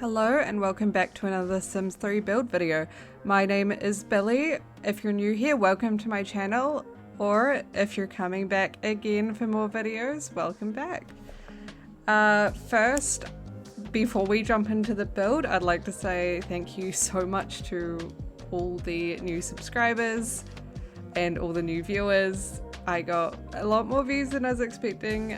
Hello and welcome back to another Sims 3 build video. My name is Billy. If you're new here, welcome to my channel, or if you're coming back again for more videos, welcome back. First, before we jump into the build, I'd like to say thank you so much to all the new subscribers and all the new viewers. I got a lot more views than I was expecting.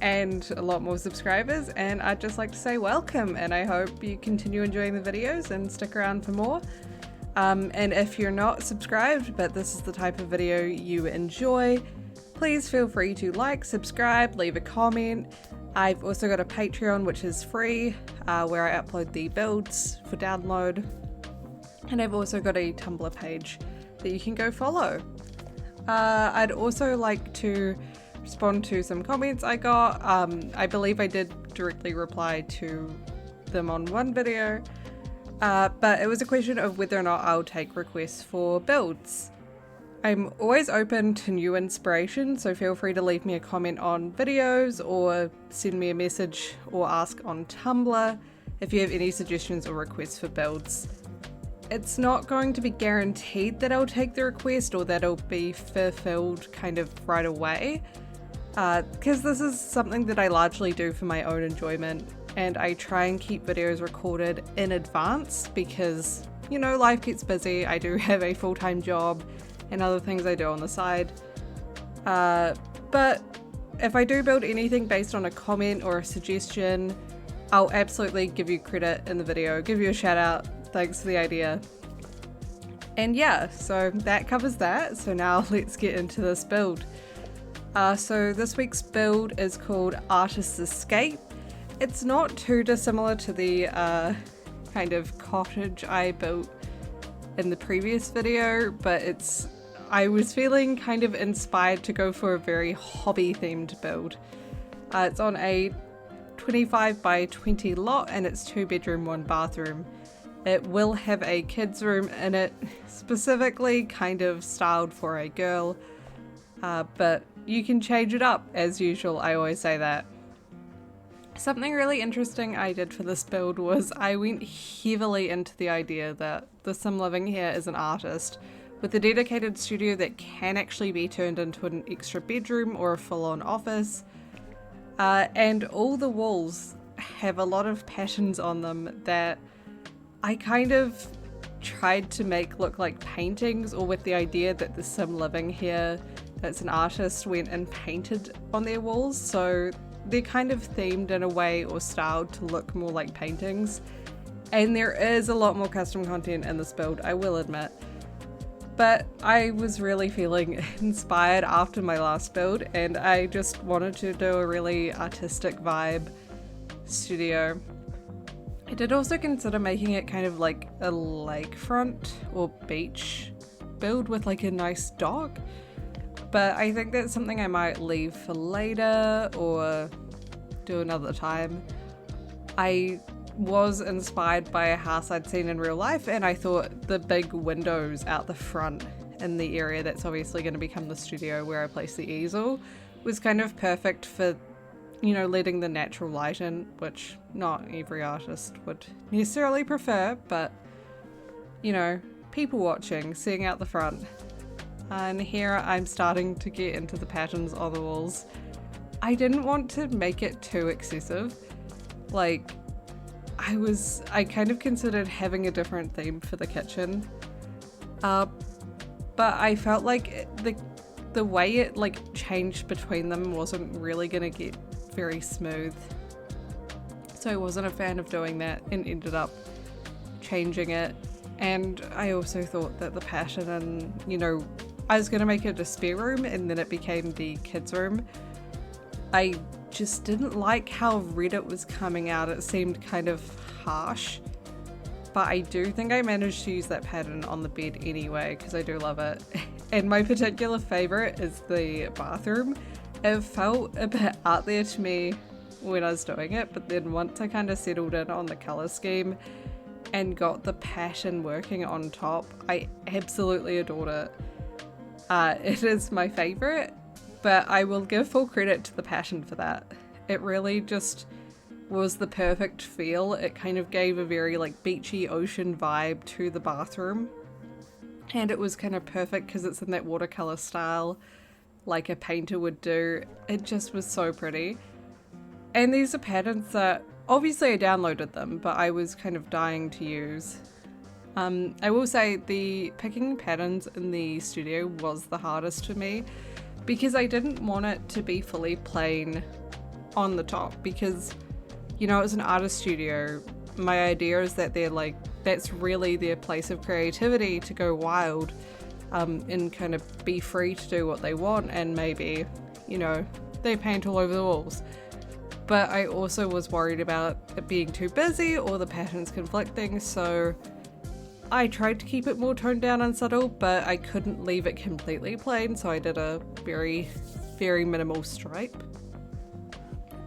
And a lot more subscribers, and I'd just like to say welcome, and I hope you continue enjoying the videos and stick around for more. And if you're not subscribed but this is the type of video you enjoy, please feel free to like, subscribe, leave a comment. I've also got a Patreon which is free, where I upload the builds for download, and I've also got a Tumblr page that you can go follow. I'd also like to respond to some comments I got. I believe I did directly reply to them on one video, but it was a question of whether or not I'll take requests for builds. I'm always open to new inspiration, so feel free to leave me a comment on videos or send me a message or ask on Tumblr if you have any suggestions or requests for builds. It's not going to be guaranteed that I'll take the request or that it'll be fulfilled kind of right away, because this is something that I largely do for my own enjoyment, and I try and keep videos recorded in advance because, you know, life gets busy. I do have a full-time job and other things I do on the side, but if I do build anything based on a comment or a suggestion, I'll absolutely give you credit in the video, give you a shout out, thanks for the idea. And yeah, so that covers that. So now let's get into this build. So this week's build is called Artist's Escape. It's not too dissimilar to the kind of cottage I built in the previous video, but I was feeling kind of inspired to go for a very hobby themed build. It's on a 25 by 20 lot and it's 2 bedroom, 1 bathroom. It will have a kids room in it, specifically kind of styled for a girl, but you can change it up as usual. I always say that. Something really interesting I did for this build was I went heavily into the idea that the sim living here is an artist with a dedicated studio that can actually be turned into an extra bedroom or a full-on office, and all the walls have a lot of patterns on them that I kind of tried to make look like paintings, or with the idea that the sim living here that's an artist went and painted on their walls, so they're kind of themed in a way or styled to look more like paintings. And there is a lot more custom content in this build, I will admit, but I was really feeling inspired after my last build and I just wanted to do a really artistic vibe studio. I did also consider making it kind of like a lakefront or beach build with like a nice dock, but I think that's something I might leave for later or do another time. I was inspired by a house I'd seen in real life, and I thought the big windows out the front in the area that's obviously going to become the studio where I place the easel was kind of perfect for, you know, letting the natural light in, which not every artist would necessarily prefer, but, you know, people watching, seeing out the front. And here I'm starting to get into the patterns on the walls. I didn't want to make it too excessive. Like, I kind of considered having a different theme for the kitchen, but I felt like the way it like changed between them wasn't really gonna get very smooth, so I wasn't a fan of doing that and ended up changing it. And I also thought that the pattern, and you know, I was going to make it a spare room and then it became the kids room. I just didn't like how red it was coming out. It seemed kind of harsh, but I do think I managed to use that pattern on the bed anyway because I do love it. And my particular favorite is the bathroom. It felt a bit out there to me when I was doing it, but then once I kind of settled in on the color scheme and got the pattern working on top, I absolutely adored it. It is my favorite, but I will give full credit to the pattern for that. It really just was the perfect feel. It kind of gave a very like beachy ocean vibe to the bathroom. And it was kind of perfect because it's in that watercolor style like a painter would do. It just was so pretty. And these are patterns that obviously I downloaded them, but I was kind of dying to use. I will say the picking patterns in the studio was the hardest for me because I didn't want it to be fully plain on the top because, you know, it's an artist studio. My idea is that they're like, that's really their place of creativity to go wild and kind of be free to do what they want, and maybe, you know, they paint all over the walls. But I also was worried about it being too busy or the patterns conflicting, so I tried to keep it more toned down and subtle, but I couldn't leave it completely plain, so I did a very, very minimal stripe.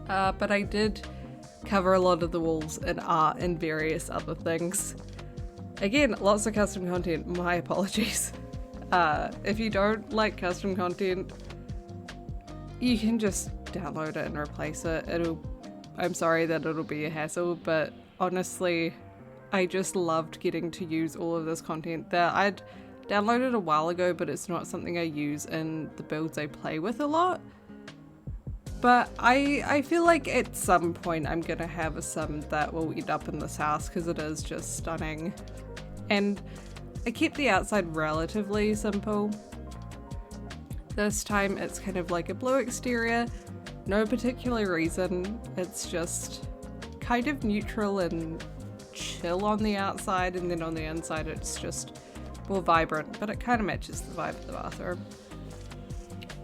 But I did cover a lot of the walls in art and various other things. Again, lots of custom content, my apologies. If you don't like custom content, you can just download it and replace it. I'm sorry that it'll be a hassle, but honestly, I just loved getting to use all of this content that I'd downloaded a while ago, but it's not something I use in the builds I play with a lot. But I feel like at some point I'm gonna have a sim that will end up in this house because it is just stunning. And I kept the outside relatively simple. This time it's kind of like a blue exterior, no particular reason, it's just kind of neutral and chill on the outside, and then on the inside it's just more vibrant, but it kind of matches the vibe of the bathroom.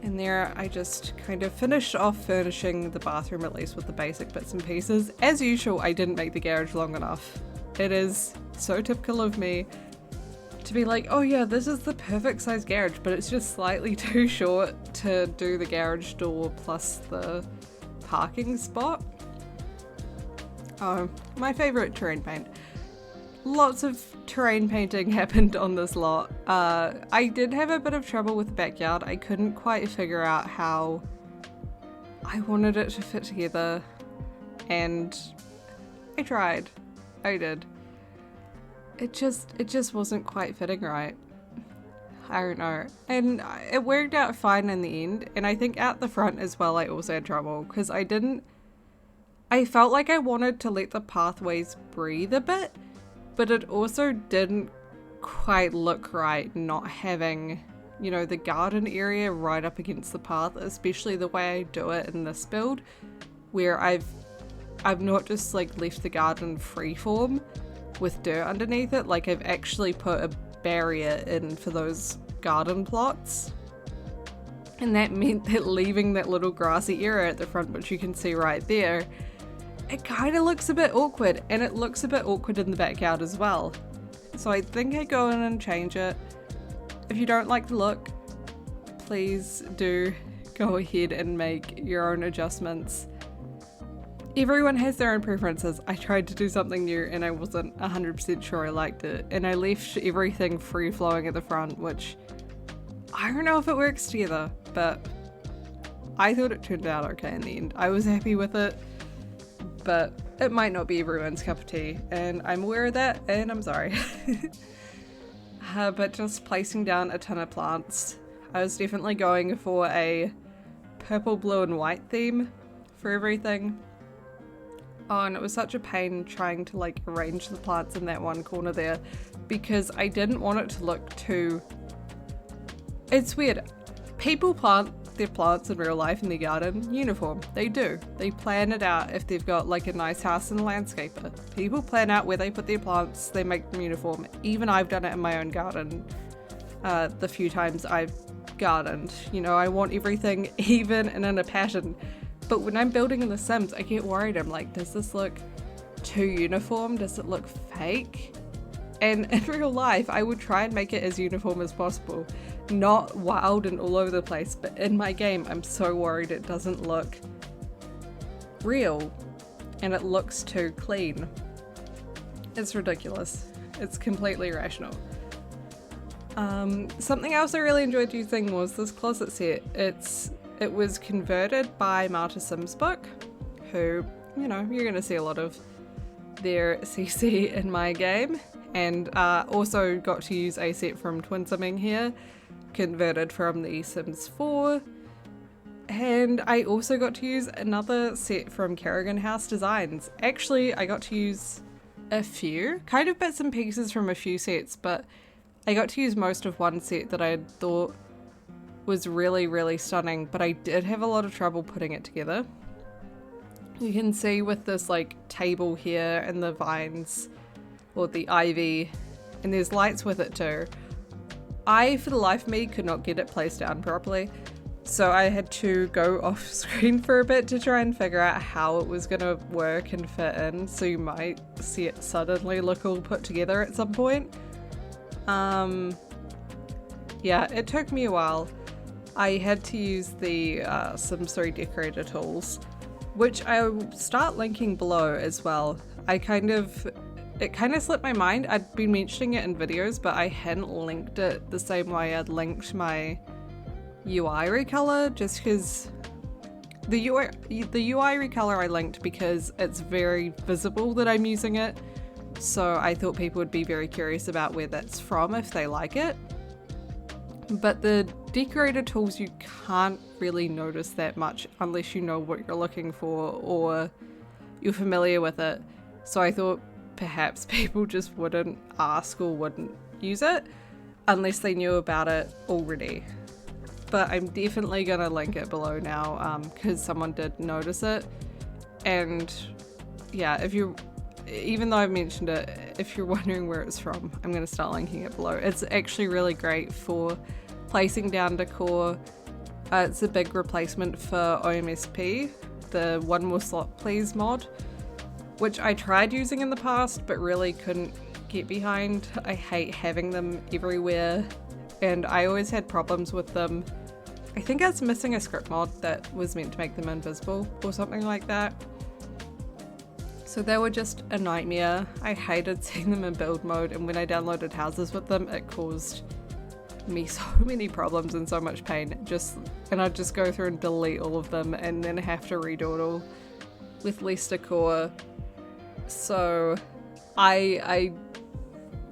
And there I just kind of finished off furnishing the bathroom, at least with the basic bits and pieces. As usual, I didn't make the garage long enough. It is so typical of me to be like, oh yeah, this is the perfect size garage, but it's just slightly too short to do the garage door plus the parking spot. Oh, my favorite terrain paint. Lots of terrain painting happened on this lot. I did have a bit of trouble with the backyard. I couldn't quite figure out how I wanted it to fit together, and I tried. I did. It just wasn't quite fitting right. I don't know. And it worked out fine in the end, and I think out the front as well I also had trouble because I felt like I wanted to let the pathways breathe a bit, but it also didn't quite look right not having, you know, the garden area right up against the path, especially the way I do it in this build, where I've not just like left the garden freeform with dirt underneath it, like I've actually put a barrier in for those garden plots. And that meant that leaving that little grassy area at the front, which you can see right there, it kind of looks a bit awkward, and it looks a bit awkward in the backyard as well. So I think I go in and change it. If you don't like the look, please do go ahead and make your own adjustments. Everyone has their own preferences. I tried to do something new and I wasn't 100% sure I liked it, and I left everything free flowing at the front, which I don't know if it works together, but I thought it turned out okay in the end. I was happy with it, but it might not be everyone's cup of tea, and I'm aware of that, and I'm sorry. But just placing down a ton of plants. I was definitely going for a purple, blue, and white theme for everything. Oh, and it was such a pain trying to like arrange the plants in that one corner there because I didn't want it to look too... It's weird. People plant their plants in real life in their garden uniform. They do. They plan it out if they've got like a nice house and a landscaper. People plan out where they put their plants, they make them uniform. Even I've done it in my own garden the few times I've gardened. You know, I want everything even and in a pattern. But when I'm building in The Sims, I get worried. I'm like, does this look too uniform? Does it look fake? And in real life, I would try and make it as uniform as possible. Not wild and all over the place, but in my game, I'm so worried it doesn't look real and it looks too clean. It's ridiculous. It's completely irrational. Something else I really enjoyed using was this closet set. It was converted by Marta Simsbook, who you know, you're going to see a lot of their CC in my game. And also got to use a set from Twin Simming here, converted from the Sims 4. And I also got to use another set from Kerrigan House Designs. Actually, I got to use a few, kind of bits and pieces from a few sets, but I got to use most of one set that I had thought was really, really stunning, but I did have a lot of trouble putting it together. You can see with this like table here and the vines, or the ivy, and there's lights with it too. I, for the life of me, could not get it placed down properly. So I had to go off screen for a bit to try and figure out how it was going to work and fit in, so you might see it suddenly look all put together at some point. Yeah, it took me a while. I had to use the Sims 3 decorator tools, which I'll start linking below as well. It kind of slipped my mind. I'd been mentioning it in videos, but I hadn't linked it the same way I'd linked my UI recolor, just because the UI recolor I linked because it's very visible that I'm using it, so I thought people would be very curious about where that's from if they like it. But the decorator tools, you can't really notice that much unless you know what you're looking for or you're familiar with it, so I thought perhaps people just wouldn't ask or wouldn't use it unless they knew about it already. But I'm definitely gonna link it below now because someone did notice it. And yeah, even though I've mentioned it, if you're wondering where it's from, I'm gonna start linking it below. It's actually really great for placing down decor. It's a big replacement for OMSP, the One More Slot Please mod, which I tried using in the past but really couldn't get behind. I hate having them everywhere, and I always had problems with them. I think I was missing a script mod that was meant to make them invisible or something like that. So they were just a nightmare. I hated seeing them in build mode, and when I downloaded houses with them, it caused me so many problems and so much pain. And I'd just go through and delete all of them and then have to redo it all with less decor. So I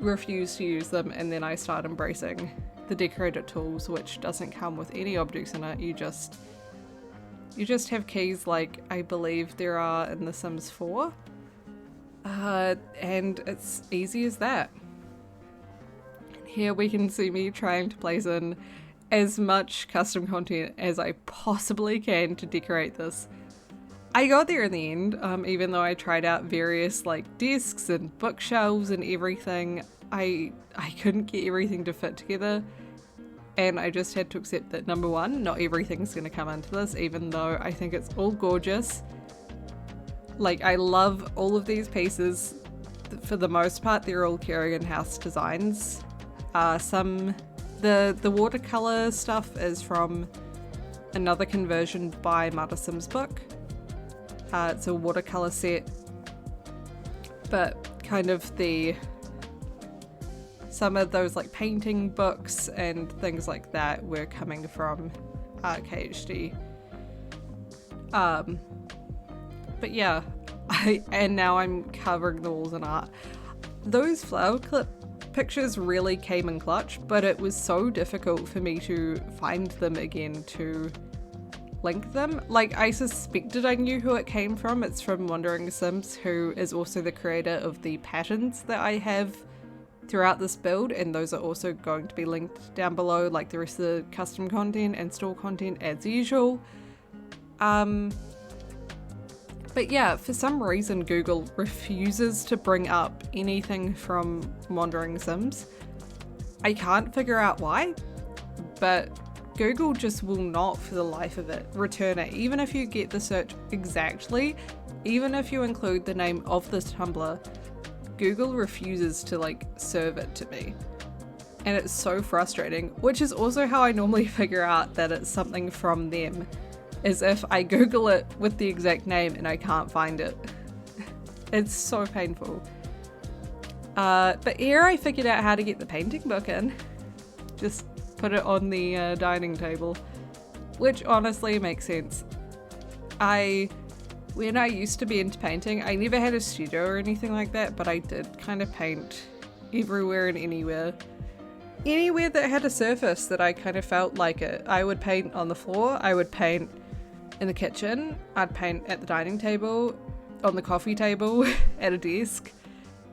refused to use them, and then I started embracing the decorator tools, which doesn't come with any objects in it. You just have keys like I believe there are in The Sims 4, and it's easy as that. Here we can see me trying to place in as much custom content as I possibly can to decorate this. I got there in the end, even though I tried out various like desks and bookshelves and everything. I couldn't get everything to fit together, and I just had to accept that, number one, not everything's going to come into this, even though I think it's all gorgeous. Like, I love all of these pieces. For the most part, they're all Kerrigan House Designs. The watercolor stuff is from another conversion by Mata Sims book. It's a watercolor set, but kind of some of those like painting books and things like that were coming from KHD. But yeah, and now I'm covering the walls in art. Those flower clip pictures really came in clutch, but it was so difficult for me to find them again to link them. Like, I suspected I knew who it came from. It's from Wandering Sims, who is also the creator of the patterns that I have throughout this build, and those are also going to be linked down below, like the rest of the custom content and store content as usual. But yeah, for some reason Google refuses to bring up anything from Wandering Sims. I can't figure out why, but Google just will not, for the life of it, return it. Even if you get the search exactly, even if you include the name of this Tumblr, Google refuses to like serve it to me. And it's so frustrating, which is also how I normally figure out that it's something from them, is if I Google it with the exact name and I can't find it. It's so painful. But here I figured out how to get the painting book in. Just put it on the dining table, which honestly makes sense. I when I used to be into painting, I never had a studio or anything like that, but I did kind of paint everywhere and anywhere. Anywhere that had a surface that I kind of felt like it. I would paint on the floor, I would paint in the kitchen, I'd paint at the dining table, on the coffee table, at a desk,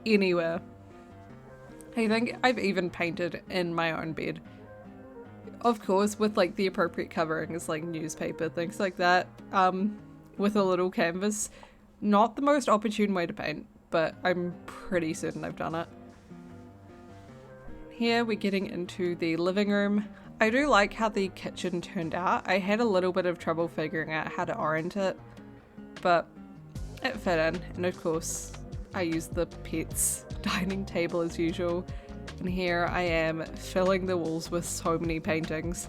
anywhere. I think I've even painted in my own bed. Of course, with like the appropriate coverings, like newspaper, things like that, with a little canvas. Not the most opportune way to paint, but I'm pretty certain I've done it. Here we're getting into the living room. I do like how the kitchen turned out. I had a little bit of trouble figuring out how to orient it, but it fit in. And of course, I used the pets dining table as usual. And here I am filling the walls with so many paintings.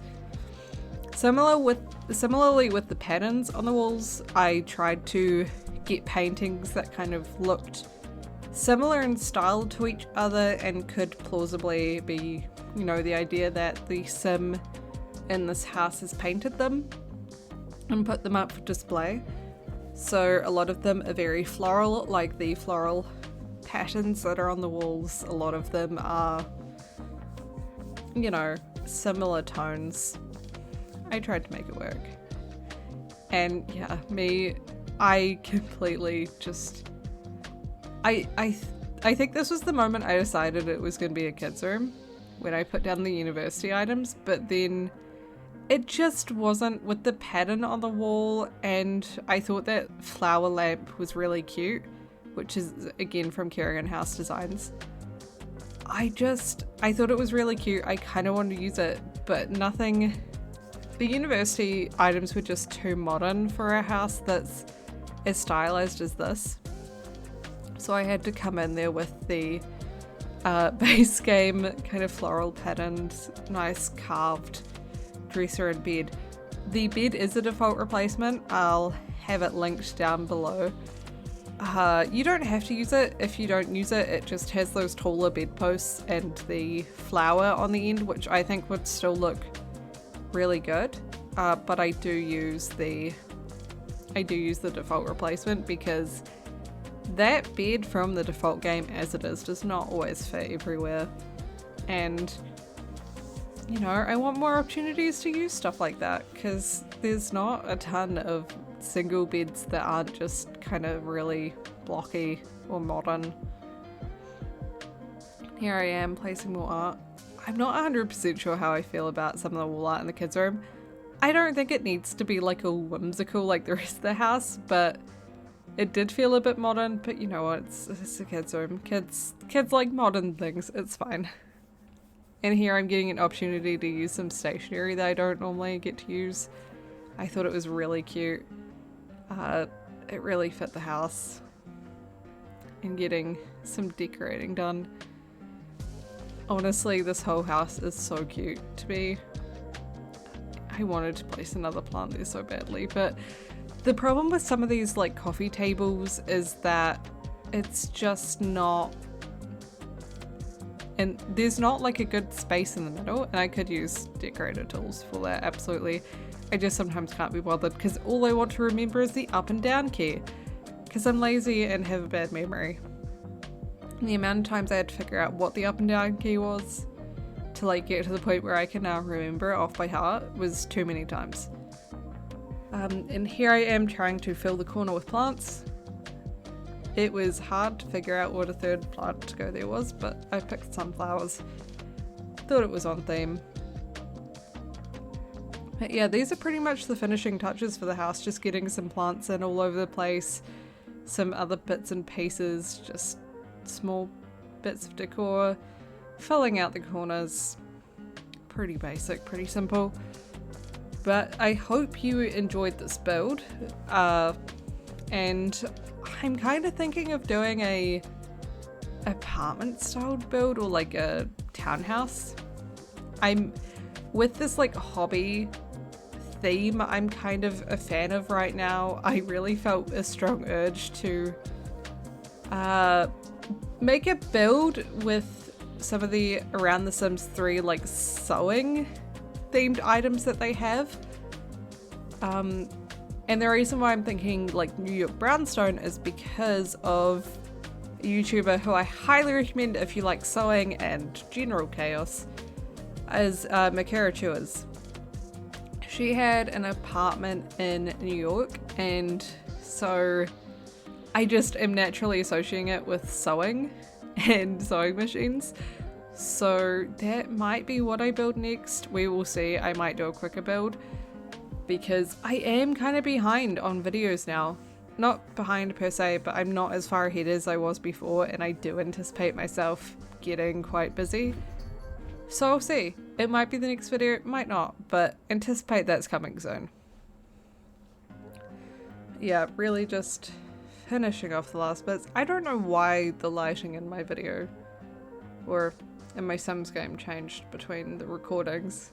Similarly with the patterns on the walls, I tried to get paintings that kind of looked similar in style to each other and could plausibly be, you know, the idea that the sim in this house has painted them and put them up for display. So a lot of them are very floral, like the floral patterns that are on the walls. A lot of them are, you know, similar tones. I tried to make it work. And yeah, I completely just... I think this was the moment I decided it was going to be a kids' room when I put down the university items, but then it just wasn't with the pattern on the wall, and I thought that flower lamp was really cute, which is again from Carrion House Designs. I thought it was really cute. I kind of wanted to use it, but nothing. The university items were just too modern for a house that's as stylized as this. So I had to come in there with the base game kind of floral patterned, nice carved dresser and bed. The bed is a default replacement. I'll have it linked down below. You don't have to use it. If you don't use it, it just has those taller bedposts and the flower on the end, which I think would still look really good. But I do use the default replacement because that bed from the default game as it is does not always fit everywhere. And, you know, I want more opportunities to use stuff like that because there's not a ton of single beds that aren't just kind of really blocky or modern. Here I am placing more art. I'm not 100% sure how I feel about some of the wall art in the kids' room. I don't think it needs to be like a whimsical like the rest of the house, but it did feel a bit modern. But you know what, it's a kids' room. Kids like modern things, it's fine. And here I'm getting an opportunity to use some stationery that I don't normally get to use. I thought it was really cute. It really fit the house. And getting some decorating done. Honestly, this whole house is so cute to me. I wanted to place another plant there so badly, but the problem with some of these like coffee tables is that it's just not, and there's not like a good space in the middle, and I could use decorator tools for that, absolutely. I just sometimes can't be bothered because all I want to remember is the up and down key because I'm lazy and have a bad memory. And the amount of times I had to figure out what the up and down key was to like get to the point where I can now remember it off by heart was too many times. And here I am trying to fill the corner with plants. It was hard to figure out what a third plant to go there was, but I picked sunflowers. Thought it was on theme. But yeah, these are pretty much the finishing touches for the house, just getting some plants in all over the place, some other bits and pieces, just small bits of decor, filling out the corners. Pretty basic, pretty simple. But I hope you enjoyed this build, and I'm kind of thinking of doing a apartment styled build or like a townhouse. I'm with this like hobby theme I'm kind of a fan of right now. I really felt a strong urge to make a build with some of the Around the Sims 3 like sewing themed items that they have. And the reason why I'm thinking like New York brownstone is because of a YouTuber who I highly recommend if you like sewing and general chaos, is Makara Chewers. She had an apartment in New York, and so I just am naturally associating it with sewing and sewing machines. So that might be what I build next. We will see. I might do a quicker build because I am kind of behind on videos now. Not behind per se, but I'm not as far ahead as I was before, and I do anticipate myself getting quite busy. So I'll see. It might be the next video, it might not, but anticipate that's coming soon. Yeah, really just finishing off the last bits. I don't know why the lighting in my video or in my Sims game changed between the recordings,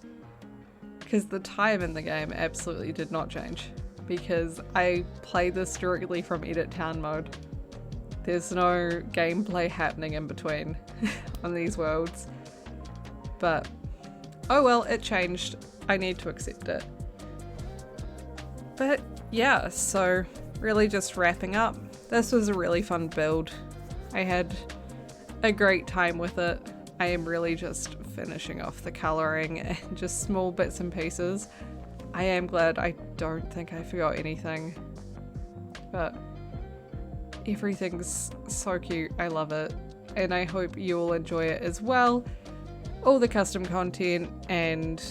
because the time in the game absolutely did not change, because I played this directly from Edit Town mode. There's no gameplay happening in between on these worlds. But oh well, it changed. I need to accept it. But yeah, so really just wrapping up. This was a really fun build. I had a great time with it. I am really just finishing off the colouring and just small bits and pieces. I am glad. I don't think I forgot anything. But everything's so cute. I love it. And I hope you will enjoy it as well. All the custom content and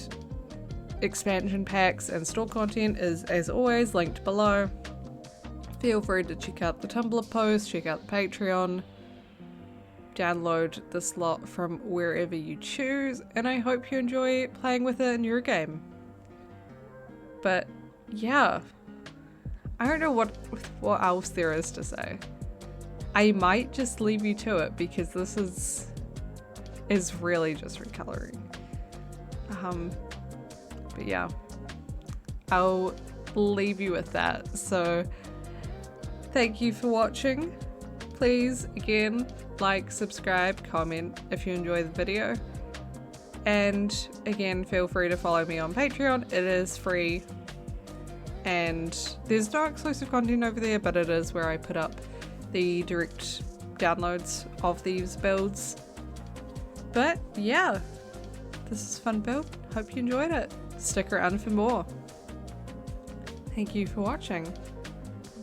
expansion packs and store content is, as always, linked below. Feel free to check out the Tumblr post, check out the Patreon, download the slot from wherever you choose, and I hope you enjoy playing with it in your game. But yeah, I don't know what else there is to say. I might just leave you to it because this is really just recoloring. But yeah, I'll leave you with that. So thank you for watching. Please, again, like, subscribe, comment if you enjoy the video. And again, feel free to follow me on Patreon. It is free. And there's no exclusive content over there, but it is where I put up the direct downloads of these builds. But yeah, this is a fun build. Hope you enjoyed it. Stick around for more. Thank you for watching.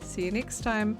See you next time.